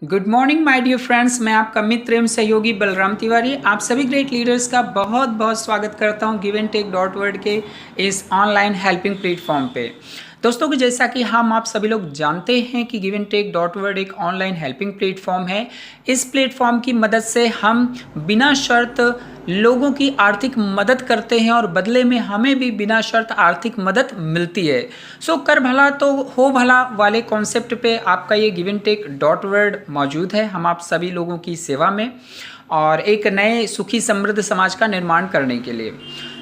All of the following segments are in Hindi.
Good morning my dear friends, मैं आपका मित्र एवं सहयोगी बलराम तिवारी आप सभी ग्रेट लीडर्स का बहुत बहुत स्वागत करता हूं give and take dot word के इस ऑनलाइन हेल्पिंग प्लेटफॉर्म पे। दोस्तों कि जैसा कि हम आप सभी लोग जानते हैं कि give and take dot word एक ऑनलाइन हेल्पिंग प्लेटफॉर्म है। इस प्लेटफॉर्म की मदद से हम बिना शर्त लोगों की आर्थिक मदद करते हैं और बदले में हमें भी बिना शर्त आर्थिक मदद मिलती है। सो कर भला तो हो भला वाले कॉन्सेप्ट पे आपका ये give and take dot word मौजूद है। हम आप सभी लोगों की सेवा में और एक नए सुखी समृद्ध समाज का निर्माण करने के लिए।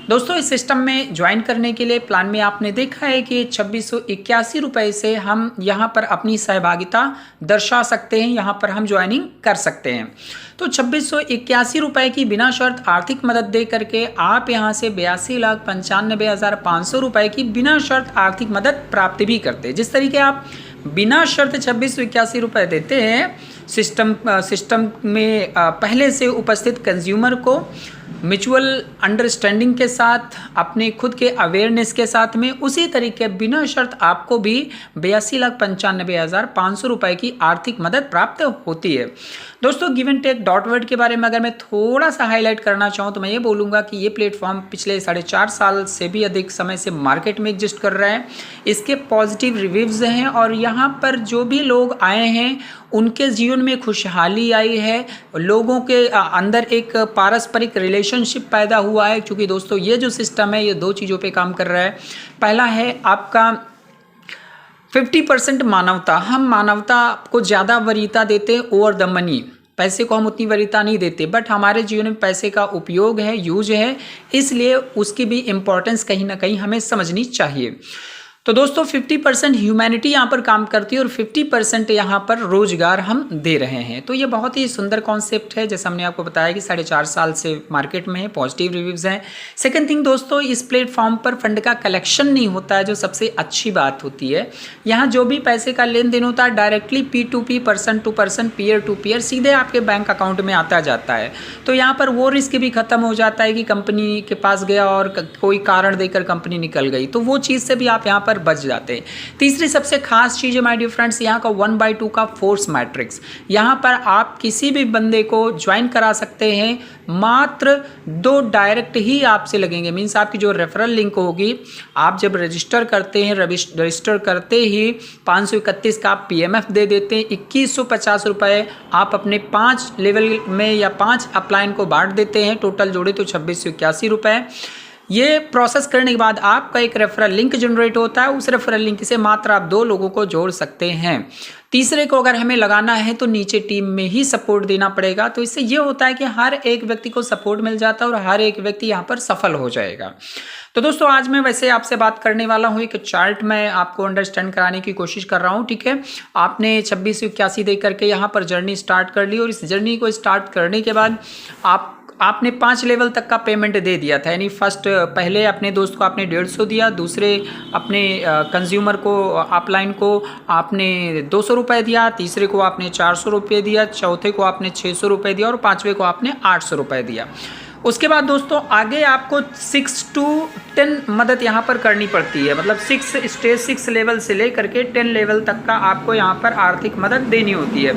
दोस्तों इस सिस्टम में ज्वाइन करने के लिए प्लान में आपने देखा है कि 2681 रुपये से हम यहाँ पर अपनी सहभागिता दर्शा सकते हैं, यहाँ पर हम ज्वाइनिंग कर सकते हैं। तो 2681 रुपये की बिना शर्त आर्थिक मदद दे करके आप यहाँ से 82,95,500 रुपये की बिना शर्त आर्थिक मदद प्राप्त भी करते हैं। जिस तरीके आप बिना शर्त 2681 रुपये देते हैं सिस्टम में पहले से उपस्थित कंज्यूमर को म्यूचुअल अंडरस्टैंडिंग के साथ अपने खुद के अवेयरनेस के साथ में, उसी तरीके बिना शर्त आपको भी 82,95,500 रुपये की आर्थिक मदद प्राप्त होती है। दोस्तों give and take dot word के बारे में अगर मैं थोड़ा सा हाईलाइट करना चाहूँ तो मैं ये बोलूँगा कि ये प्लेटफॉर्म पिछले 4.5 साल से भी अधिक समय से मार्केट में एग्जिस्ट कर रहा है। इसके पॉजिटिव रिव्यूज़ हैं और यहाँ पर जो भी लोग आए हैं उनके जीवन में खुशहाली आई है, लोगों के अंदर एक पारस्परिक रिलेशनशिप पैदा हुआ है। क्योंकि दोस्तों ये जो सिस्टम है ये 2 चीज़ों पे काम कर रहा है। पहला है आपका 50% मानवता। हम मानवता को ज़्यादा वरीयता देते हैं ओवर द मनी। पैसे को हम उतनी वरीयता नहीं देते, बट हमारे जीवन में पैसे का उपयोग है, यूज है, इसलिए उसकी भी इम्पोर्टेंस कहीं ना कहीं हमें समझनी चाहिए। तो दोस्तों 50% ह्यूमैनिटी यहाँ पर काम करती है और 50% यहाँ पर रोजगार हम दे रहे हैं। तो ये बहुत ही सुंदर कॉन्सेप्ट है। जैसा हमने आपको बताया कि 4.5 साल से मार्केट में है, पॉजिटिव रिव्यूज़ हैं। सेकंड थिंग दोस्तों, इस प्लेटफॉर्म पर फंड का कलेक्शन नहीं होता है, जो सबसे अच्छी बात होती है। यहाँ जो भी पैसे का लेन देन होता है directly P2P, person to person, peer to peer सीधे आपके बैंक अकाउंट में आता जाता है। तो यहाँ पर वो रिस्क भी खत्म हो जाता है कि कंपनी के पास गया और कोई कारण देकर कंपनी निकल गई, तो वो चीज़ से भी आप यहाँ पर बच जाते हैं। तीसरी सबसे खास चीज है माय डियर फ्रेंड्स, यहाँ का 1/2 का फोर्स मैट्रिक्स। यहाँ पर आप किसी भी बंदे को ज्वाइन करा सकते हैं, मात्र 2 डायरेक्ट ही आपसे लगेंगे। मीन्स आपकी जो रेफरल लिंक होगी, आप जब रजिस्टर करते हैं, रजिस्टर करते ही 531 का आप PMF दे देते हैं। 2150 रुपये आप अपने 5 लेवल में या 5 अपलाइन को बांट देते हैं। टोटल जोड़े तो 2681 रुपये। ये प्रोसेस करने के बाद आपका एक रेफरल लिंक जनरेट होता है। उस रेफरल लिंक से मात्र आप 2 लोगों को जोड़ सकते हैं। तीसरे को अगर हमें लगाना है तो नीचे टीम में ही सपोर्ट देना पड़ेगा। तो इससे ये होता है कि हर एक व्यक्ति को सपोर्ट मिल जाता है और हर एक व्यक्ति यहाँ पर सफल हो जाएगा। तो दोस्तों आज मैं वैसे आपसे बात करने वाला हूँ, एक चार्ट मैं आपको अंडरस्टैंड कराने की कोशिश कर रहा हूँ। ठीक है, आपने 2681 दे करके यहाँ पर जर्नी स्टार्ट कर ली और इस जर्नी को स्टार्ट करने के बाद आपने 5 लेवल तक का पेमेंट दे दिया था। यानी फर्स्ट पहले अपने दोस्त को आपने 150 दिया, दूसरे अपने कंज्यूमर को अपलाइन को आपने 200 रुपये दिया, तीसरे को आपने 400 रुपये दिया, चौथे को आपने 600 रुपये दिया और 5वें को आपने 800 रुपये दिया। उसके बाद दोस्तों आगे आपको 6 to 10 मदद यहाँ पर करनी पड़ती है। मतलब 6 लेवल से लेकर के 10 लेवल तक का आपको यहाँ पर आर्थिक मदद देनी होती है।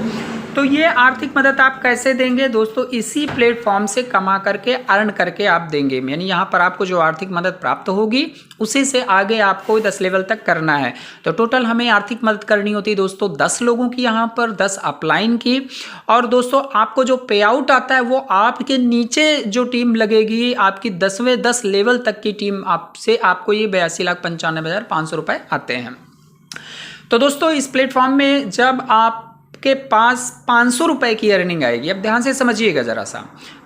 तो ये आर्थिक मदद आप कैसे देंगे दोस्तों? इसी प्लेटफॉर्म से कमा करके अर्न करके आप देंगे। यानी यहाँ पर आपको जो आर्थिक मदद प्राप्त होगी उसी से आगे आपको 10 लेवल तक करना है। तो टोटल हमें आर्थिक मदद करनी होती है दोस्तों 10 लोगों की, यहाँ पर 10 अपलाइन की। और दोस्तों आपको जो पे आउट आता है वो आपके नीचे जो टीम लगेगी, आपकी 10 लेवल तक की टीम आपसे आपको ये 82,95,500 रुपये आते हैं। तो दोस्तों इस प्लेटफॉर्म में जब आप के पास 500 रुपये की अर्निंग आएगी। अब ध्यान से समझिएगा ज़रा सा।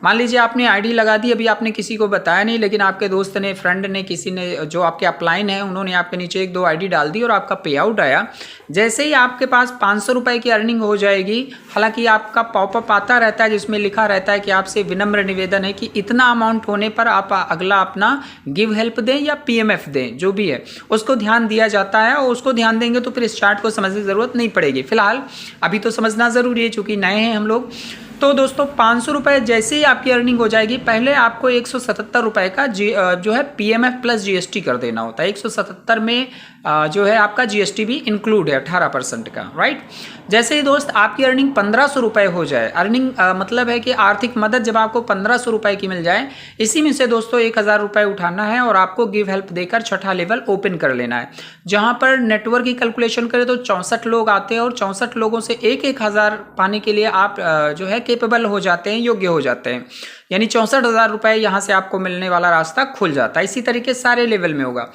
मान लीजिए आपने आईडी लगा दी, अभी आपने किसी को बताया नहीं, लेकिन आपके दोस्त ने, फ्रेंड ने, किसी ने जो आपके अपलाइन है उन्होंने आपके नीचे 1-2 आईडी डाल दी और आपका पे आउट आया। जैसे ही आपके पास 500 रुपये की अर्निंग हो जाएगी, हालांकि आपका पॉपअप आता रहता है जिसमें लिखा रहता है कि आपसे विनम्र निवेदन है कि इतना अमाउंट होने पर आप अगला अपना गिव हेल्प दें या PMF दें, जो भी है उसको ध्यान दिया जाता है। और उसको ध्यान देंगे तो फिर इस चार्ट को समझने की ज़रूरत नहीं पड़ेगी। फिलहाल अभी तो समझना ज़रूरी है चूँकि नए हैं हम लोग। तो दोस्तों 500 रुपये जैसे ही आपकी अर्निंग हो जाएगी, पहले आपको 177 रुपये का जो है PMF प्लस GST कर देना होता है। 177 में जो है आपका जीएसटी भी इंक्लूड है 18% का, राइट। जैसे ही दोस्त आपकी अर्निंग 1500 रुपये हो जाए, अर्निंग मतलब है कि आर्थिक मदद जब आपको 1500 रुपये की मिल जाए, इसी में से दोस्तों 1000 रुपये उठाना है और आपको गिव हेल्प देकर छठा लेवल ओपन कर लेना है। जहां पर नेटवर्क की कैलकुलेशन करें तो 64 लोग आते हैं और 64 लोगों से 1000 पाने के लिए आप जो है केपेबल हो जाते हैं, योग्य हो जाते हैं, यानी 64,000 रुपये यहाँ से आपको मिलने वाला रास्ता खुल जाता है। इसी तरीके सारे लेवल में होगा।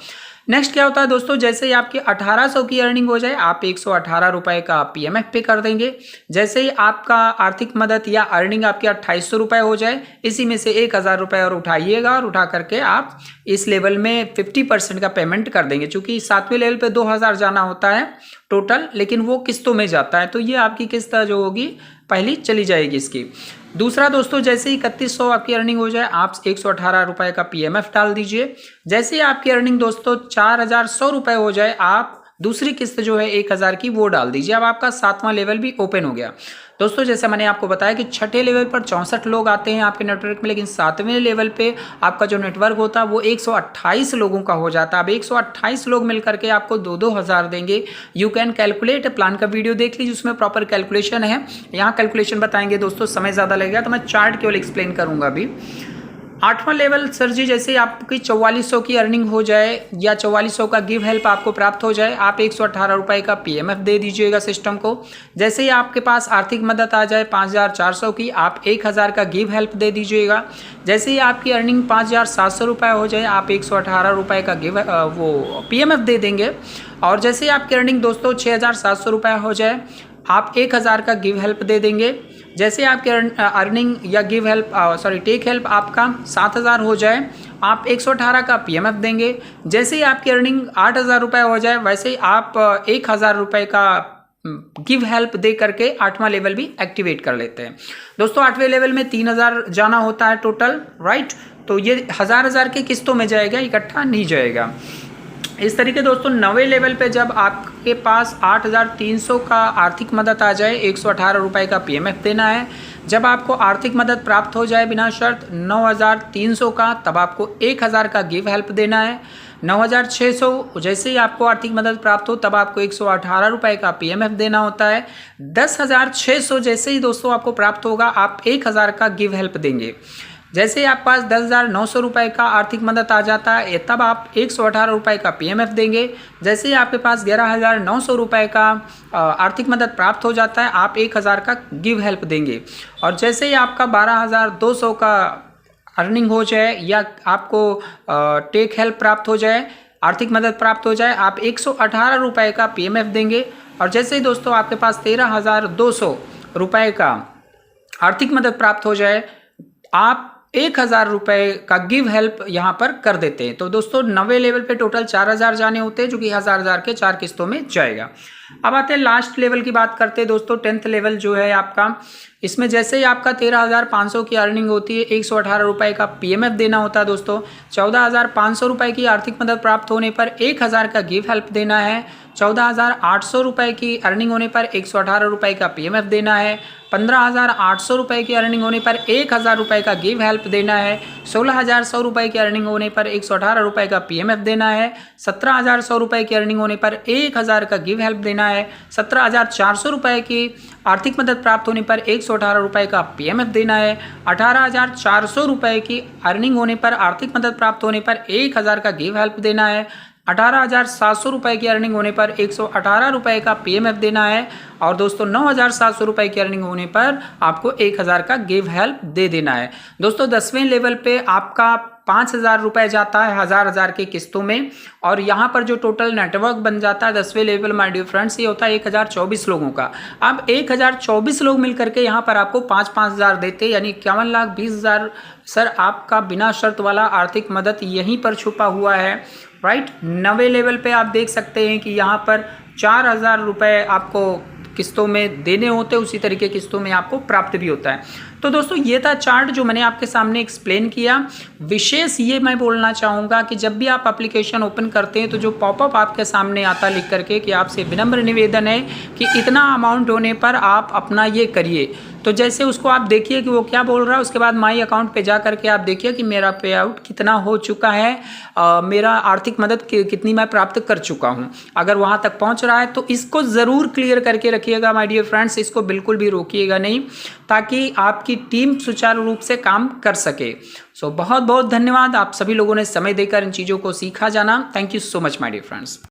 नेक्स्ट क्या होता है दोस्तों, जैसे ही आपकी 1800 की अर्निंग हो जाए, आप 118 रुपये का पीएमएफ पे कर देंगे। जैसे ही आपका आर्थिक मदद या अर्निंग आपकी 2800 रुपये हो जाए, इसी में से 1000 रुपये और उठाइएगा और उठा करके आप इस लेवल में 50% का पेमेंट कर देंगे। चूंकि 7वें लेवल पे 2000 जाना होता है टोटल, लेकिन वो किस्तों में जाता है, तो ये आपकी किस्त जो होगी पहली चली जाएगी इसकी। दूसरा दोस्तों, जैसे ही 3100 आपकी अर्निंग हो जाए, आप 118 रुपये का पीएमएफ डाल दीजिए। जैसे ही आपकी अर्निंग दोस्तों 4100 रुपये हो जाए, आप दूसरी किस्त जो है 1000 की वो डाल दीजिए। अब आपका 7वां लेवल भी ओपन हो गया। दोस्तों जैसे मैंने आपको बताया कि छठे लेवल पर 64 लोग आते हैं आपके नेटवर्क में, लेकिन 7वें लेवल पे आपका जो नेटवर्क होता है वो 128 लोगों का हो जाता है। अब 128 लोग मिलकर के आपको 2-2 हज़ार देंगे। यू कैन कैलकुलेट, प्लान का वीडियो देख लीजिए, उसमें प्रॉपर कैलकुलेशन है। यहाँ कैलकुलेशन बताएंगे दोस्तों, समय ज़्यादा लगेगा तो मैं चार्ट केवल एक्सप्लेन करूँगा अभी। 8वां लेवल सर जी, जैसे आपकी 4400 की अर्निंग हो जाए या 4400 का गिव हेल्प आपको प्राप्त हो जाए, आप 118 रुपये का पीएमएफ दे दीजिएगा सिस्टम को। जैसे ही आपके पास आर्थिक मदद आ जाए 5400 की, आप 1000 का गिव हेल्प दे दीजिएगा। जैसे ही आपकी अर्निंग 5700 रुपये हो जाए, आप 118 रुपये का गिव वो पीएमएफ दे देंगे। और जैसे ही आपकी अर्निंग दोस्तों 6700 रुपये हो जाए, आप 1000 का गिव हेल्प दे देंगे। जैसे आपकी अर्निंग या गिव हेल्प टेक हेल्प आपका 7000 हो जाए, आप 118 का पीएमएफ देंगे। जैसे ही आपकी अर्निंग 8000 रुपये हो जाए, वैसे ही आप 1000 रुपये का गिव हेल्प दे करके 8वां लेवल भी एक्टिवेट कर लेते हैं। दोस्तों 8वें लेवल में 3000 जाना होता है टोटल, राइट। तो ये 1000 के किस्तों में जाएगा, इकट्ठा नहीं जाएगा। इस तरीके दोस्तों 9वें लेवल पे जब आपके पास 8300 का आर्थिक मदद आ जाए, 118 रुपये का पीएमएफ देना है। जब आपको आर्थिक मदद प्राप्त हो जाए बिना शर्त 9300 का, तब आपको 1000 का गिव हेल्प देना है। 9600 जैसे ही आपको आर्थिक मदद प्राप्त हो, तब आपको 118 रुपये का पीएमएफ देना होता है। 10600 जैसे ही दोस्तों आपको प्राप्त होगा, आप 1000 का गिव हेल्प देंगे। जैसे ही आप पास 10,900 रुपये का आर्थिक मदद आ जाता है, तब आप 118 रुपये का पीएमएफ देंगे। जैसे ही आपके पास 11,900 रुपये का आर्थिक मदद प्राप्त हो जाता है, आप 1000 का गिव हेल्प देंगे। और जैसे ही आपका 12,200 का अर्निंग हो जाए या आपको टेक हेल्प प्राप्त हो जाए, आर्थिक मदद प्राप्त हो जाए, आप 118 रुपये का पीएमएफ देंगे। और जैसे ही दोस्तों आपके पास 13,200 रुपये का आर्थिक मदद प्राप्त हो जाए, आप 1000 रुपये का गिव हेल्प यहाँ पर कर देते हैं। तो दोस्तों 9वें लेवल पे टोटल 4000 जाने होते हैं, जो कि 1000 के 4 किस्तों में जाएगा। अब आते हैं लास्ट लेवल की बात करते हैं दोस्तों, 10th लेवल जो है आपका, इसमें जैसे ही आपका 13,500 की अर्निंग होती है, 118 रुपये का पीएमएफ देना होता है दोस्तों। 14,500 रुपये की आर्थिक मदद प्राप्त होने पर 1000 का गिव हेल्प देना है। 14,800 रुपये की अर्निंग होने पर 118 रुपये का पीएमएफ देना है। 15,800 रुपये की अर्निंग होने पर 1000 रुपये का गिव हेल्प देना है। 16,100 रुपये की अर्निंग होने पर 118 रुपये का पीएमएफ देना है। 17,100 रुपये की अर्निंग होने पर 1000 का गिव हेल्प देना है। 17,400 रुपये की आर्थिक मदद प्राप्त होने पर 118 रुपये का पीएमएफ देना है। 18,400 रुपये की अर्निंग होने पर आर्थिक मदद प्राप्त होने पर 1000 का गिव हेल्प देना है। 18,700 रुपये की अर्निंग होने पर 118 रुपये का पीएमएफ देना है। और दोस्तों 9,700 रुपये की अर्निंग होने पर आपको 1000 का गिव हेल्प दे देना है। दोस्तों 10वें लेवल पे आपका 5000 रुपये जाता है 1000 के किस्तों में। और यहाँ पर जो टोटल नेटवर्क बन जाता है 10वें लेवल माय डियर फ्रेंड्स, ये होता है 1024 लोगों का। अब 1024 लोग मिल करके यहाँ पर आपको 5-5 देते, यानी 51,20,000 सर आपका बिना शर्त वाला आर्थिक मदद यहीं पर छुपा हुआ है, राइट। 9वें लेवल पे आप देख सकते हैं कि यहाँ पर 4000 रुपये आपको किस्तों में देने होते हैं उसी तरीके किस्तों में आपको प्राप्त भी होता है। तो दोस्तों ये था चार्ट जो मैंने आपके सामने एक्सप्लेन किया। विशेष ये मैं बोलना चाहूँगा कि जब भी आप एप्लीकेशन ओपन करते हैं तो जो पॉपअप आपके सामने आता लिख करके कि आपसे विनम्र निवेदन है कि इतना अमाउंट होने पर आप अपना ये करिए, तो जैसे उसको आप देखिए कि वो क्या बोल रहा है। उसके बाद माई अकाउंट पे जा करके आप देखिए कि मेरा पे आउट कितना हो चुका है, मेरा आर्थिक मदद कितनी मैं प्राप्त कर चुका हूँ। अगर वहाँ तक पहुँच रहा है तो इसको ज़रूर क्लियर करके रखिएगा माय डियर फ्रेंड्स, इसको बिल्कुल भी रोकिएगा नहीं, ताकि आपकी टीम सुचारू रूप से काम कर सके। सो बहुत बहुत धन्यवाद, आप सभी लोगों ने समय देकर इन चीज़ों को सीखा जाना। Thank you so much my dear friends.